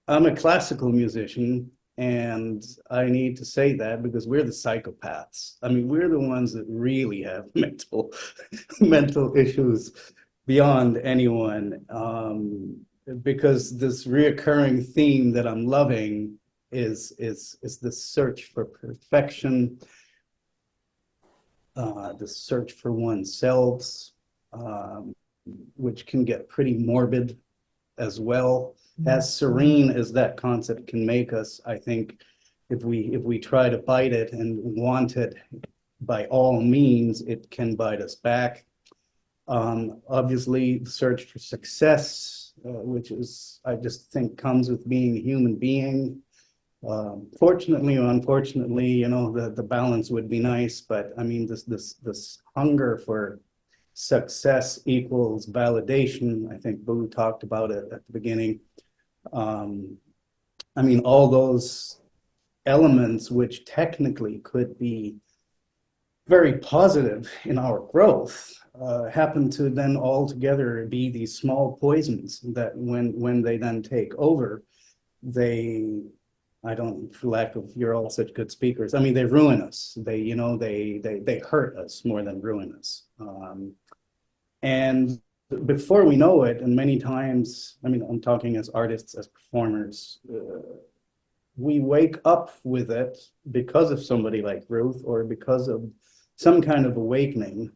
I'm a classical musician, and I need to say that because we're the psychopaths. I mean, we're the ones that really have mental issues beyond anyone. Because this reoccurring theme that I'm loving is the search for perfection, the search for oneself, um, which can get pretty morbid as well. As serene as that concept can make us, I think if we try to bite it and want it by all means, it can bite us back. Obviously, the search for success, which is, I just think, comes with being a human being. Fortunately or unfortunately, the balance would be nice, but I mean, this hunger for success equals validation. I think Boo talked about it at the beginning. Um, I mean, all those elements, which technically could be very positive in our growth, happen to then all together be these small poisons that when they then take over, they, I don't, for lack of, you're all such good speakers. I mean, they ruin us. They hurt us more than ruin us. And before we know it, and many times, I mean, I'm talking as artists, as performers, we wake up with it because of somebody like Ruth or because of some kind of awakening.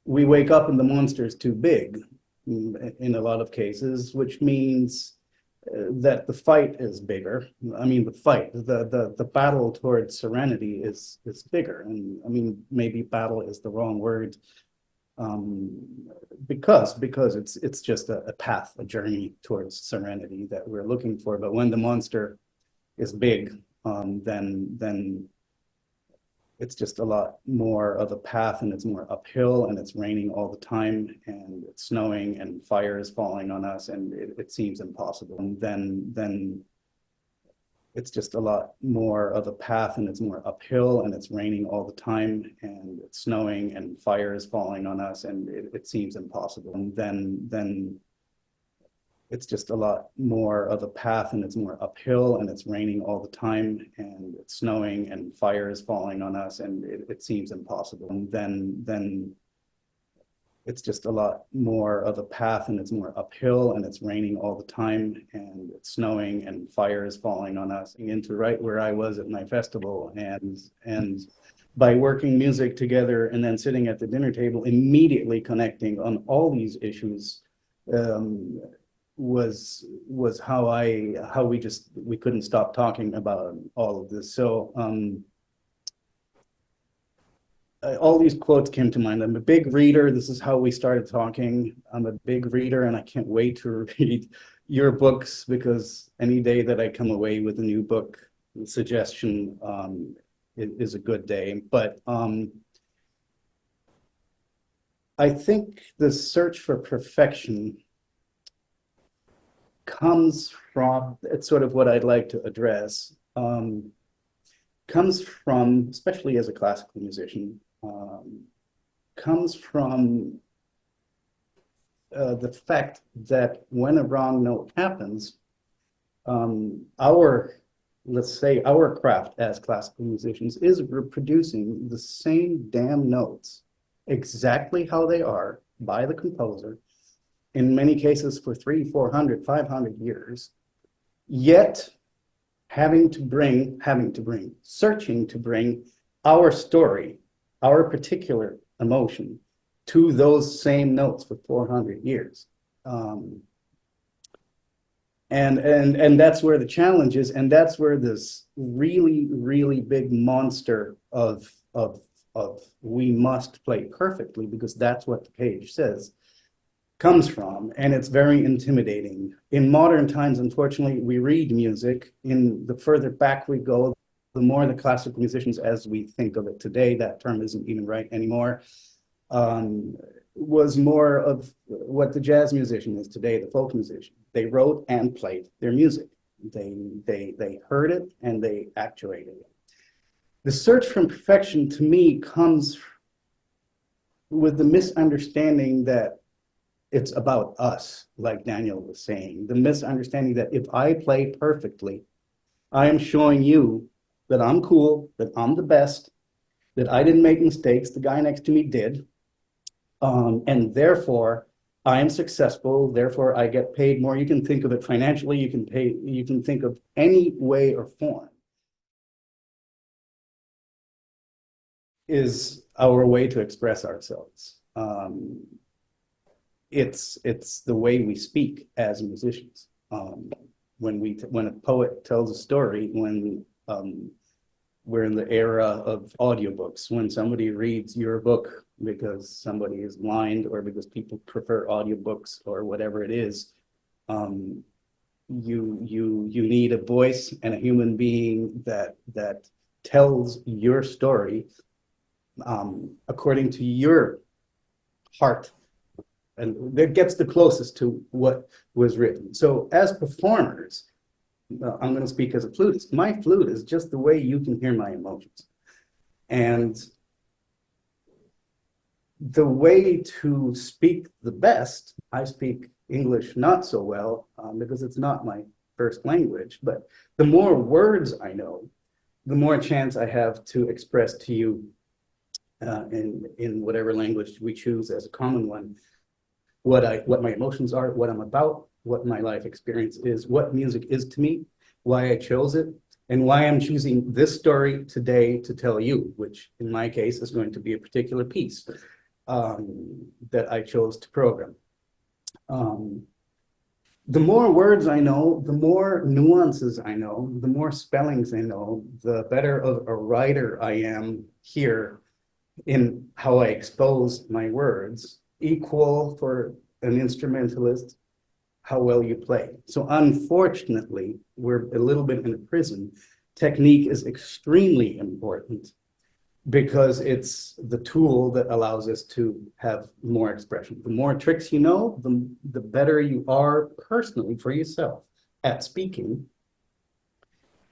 We wake up and the monster is too big in a lot of cases, which means that the fight is bigger. I mean, the battle towards serenity is bigger. And I mean, maybe battle is the wrong word, because it's just a path, a journey towards serenity that we're looking for. But when the monster is big, then it's just a lot more of a path, and it's more uphill, and it's raining all the time, and it's snowing, and fire is falling on us, and it seems impossible. And then it's just a lot more of a path, and it's more uphill, and it's raining all the time, and it's snowing, and fire is falling on us, and it seems impossible. And then it's just a lot more of a path, and it's more uphill, and it's raining all the time, and it's snowing, and fire is falling on us, and it seems impossible. And then it's just a lot more of a path, and it's more uphill, and it's raining all the time, and it's snowing, and fire is falling on us. Into right where I was at my festival, and by working music together and then sitting at the dinner table, immediately connecting on all these issues, was how we couldn't stop talking about all of this. So all these quotes came to mind. I'm a big reader. This is how we started talking. I'm a big reader, and I can't wait to read your books, because any day that I come away with a new book suggestion is a good day. But I think the search for perfection comes from, it's sort of what I'd like to address, comes from, especially as a classical musician, comes from the fact that when a wrong note happens, let's say our craft as classical musicians is reproducing the same damn notes exactly how they are by the composer, in many cases for 300, 400, 500 years, yet searching to bring our story, our particular emotion to those same notes for 400 years. And that's where the challenge is, and that's where this really, really big monster of we must play perfectly, because that's what the page says, comes from, and it's very intimidating. In modern times, unfortunately, we read music, in the further back we go, the more the classical musicians, as we think of it today, that term isn't even right anymore, was more of what the jazz musician is today, the folk musician. They wrote and played their music. They heard it and they actuated it. The search for perfection, to me, comes with the misunderstanding that it's about us, like Daniel was saying. The misunderstanding that if I play perfectly, I am showing you that I'm cool, that I'm the best, that I didn't make mistakes, the guy next to me did, and therefore I am successful, therefore I get paid more. You can think of it financially, you can think of any way or form. Is our way to express ourselves. It's the way we speak as musicians. When a poet tells a story, when we're in the era of audiobooks, when somebody reads your book because somebody is blind or because people prefer audiobooks or whatever it is, you need a voice and a human being that tells your story according to your heart, and that gets the closest to what was written. So as performers, I'm going to speak as a flutist. My flute is just the way you can hear my emotions. And the way to speak the best, I speak English not so well because it's not my first language, but the more words I know, the more chance I have to express to you in whatever language we choose as a common one, what my emotions are, what I'm about, what my life experience is, what music is to me, why I chose it, and why I'm choosing this story today to tell you, which in my case is going to be a particular piece that I chose to program. The more words I know, the more nuances I know, the more spellings I know, the better of a writer I am here in how I expose my words, equal for an instrumentalist, how well you play. So unfortunately, we're a little bit in a prison. Technique is extremely important because it's the tool that allows us to have more expression. The more tricks you know, the better you are personally for yourself at speaking,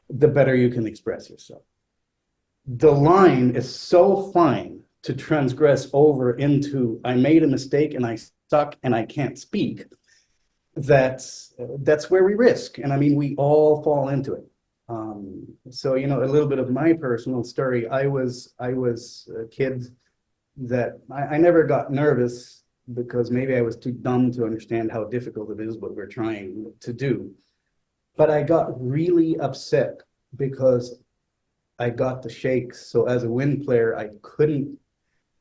the better you can express yourself. The line is so fine to transgress over into, I made a mistake and I suck and I can't speak, that's where we risk. And I mean, we all fall into it. So, you know, a little bit of my personal story, I was a kid that I never got nervous because maybe I was too dumb to understand how difficult it is what we're trying to do. But I got really upset because I got the shakes. So as a wind player, I couldn't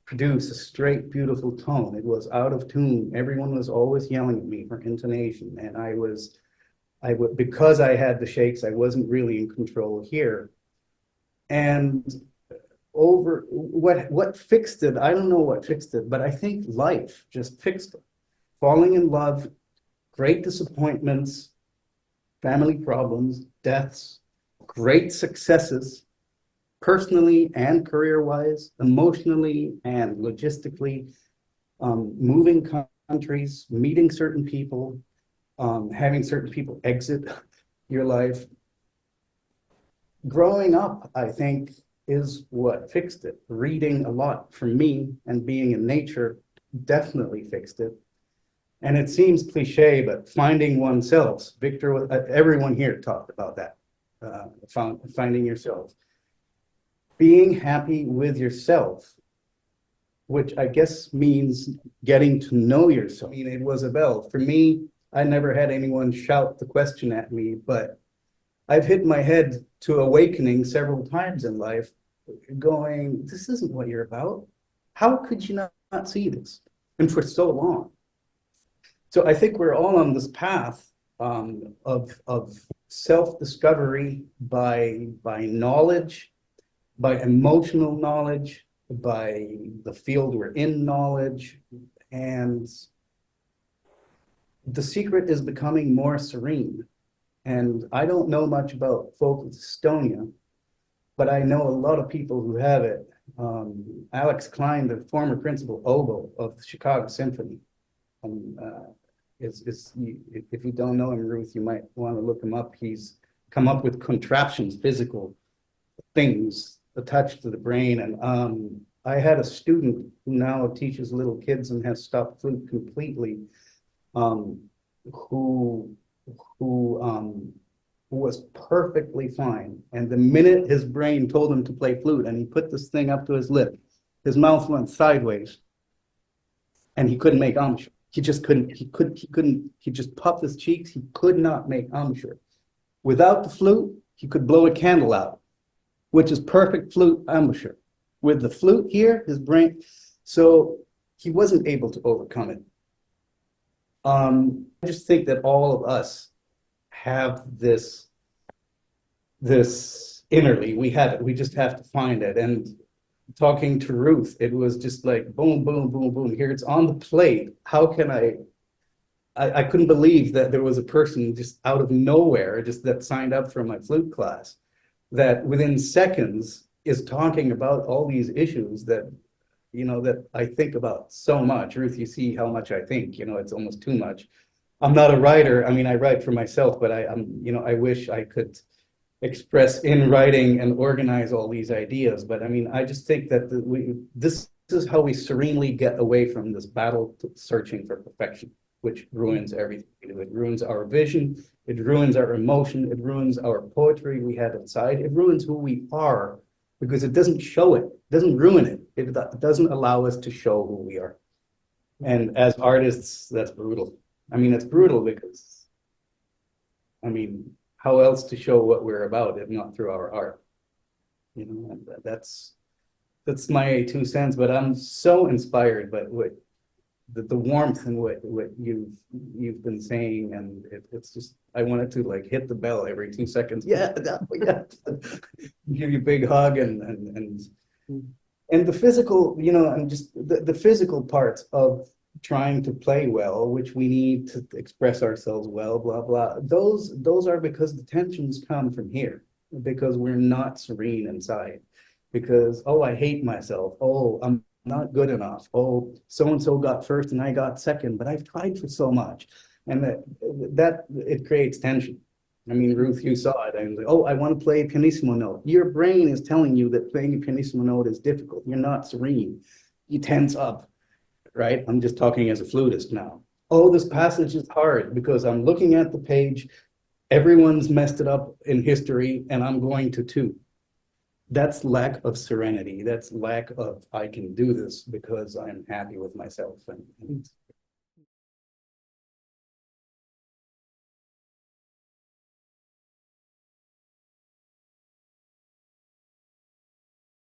produce a straight, beautiful tone. It was out of tune. Everyone was always yelling at me for intonation. And because I had the shakes, I wasn't really in control here. And over what fixed it, I don't know what fixed it, but I think life just fixed it. Falling in love, great disappointments, family problems, deaths, great successes, personally and career-wise, emotionally and logistically, moving countries, meeting certain people, having certain people exit your life. Growing up, I think, is what fixed it. Reading a lot for me and being in nature definitely fixed it. And it seems cliche, but finding oneself, Victor, everyone here talked about that, finding yourself. Being happy with yourself, which I guess means getting to know yourself. I mean, it was a bell. For me, I never had anyone shout the question at me, but I've hit my head to awakening several times in life going, this isn't what you're about. How could you not see this? And for so long. So I think we're all on this path of self-discovery by knowledge, by emotional knowledge, by the field we're in knowledge, and the secret is becoming more serene. And I don't know much about folk Estonia, but I know a lot of people who have it. Alex Klein, the former principal oboe of the Chicago Symphony, if you don't know him, Ruth, you might want to look him up. He's come up with contraptions, physical things attached to the brain, and I had a student who now teaches little kids and has stopped flute completely, um, who who was perfectly fine. And the minute his brain told him to play flute and he put this thing up to his lip, his mouth went sideways and he couldn't make embouchure. He just couldn't, he just puffed his cheeks. He could not make embouchure. Without the flute, he could blow a candle out, which is perfect flute embouchure. With the flute here, his brain, so he wasn't able to overcome it. I just think that all of us have this innerly. We have it. We just have to find it. And talking to Ruth, it was just like boom, boom, boom, boom. Here it's on the plate. How can I couldn't believe that there was a person just out of nowhere, just that signed up for my flute class, that within seconds is talking about all these issues that, that I think about so much. Ruth, you see how much I think, it's almost too much. I'm not a writer. I mean, I write for myself, but I wish I could express in writing and organize all these ideas. But I mean, I just think that this is how we serenely get away from this battle searching for perfection, which ruins everything. It ruins our vision. It ruins our emotion. It ruins our poetry we have inside. It ruins who we are because it doesn't show it. It doesn't ruin it. It doesn't allow us to show who we are. And as artists, that's brutal. I mean, it's brutal because, I mean, how else to show what we're about if not through our art? That's my 2 cents. But I'm so inspired by what the warmth and what you've been saying, and it's just I wanted to like hit the bell every 2 seconds. Yeah, yeah. Give you a big hug and the physical, and just the physical parts of trying to play well, which we need to express ourselves well, blah blah. Those are because the tensions come from here, because we're not serene inside, because I hate myself, I'm not good enough, so and so got first and I got second, but I've tried for so much, and that it creates tension. I mean, Ruth, you saw it. I was like, I want to play a pianissimo note. Your brain is telling you that playing a pianissimo note is difficult. You're not serene. You tense up, right? I'm just talking as a flutist now. This passage is hard because I'm looking at the page. Everyone's messed it up in history, and I'm going to too. That's lack of serenity. That's lack of I can do this because I'm happy with myself. And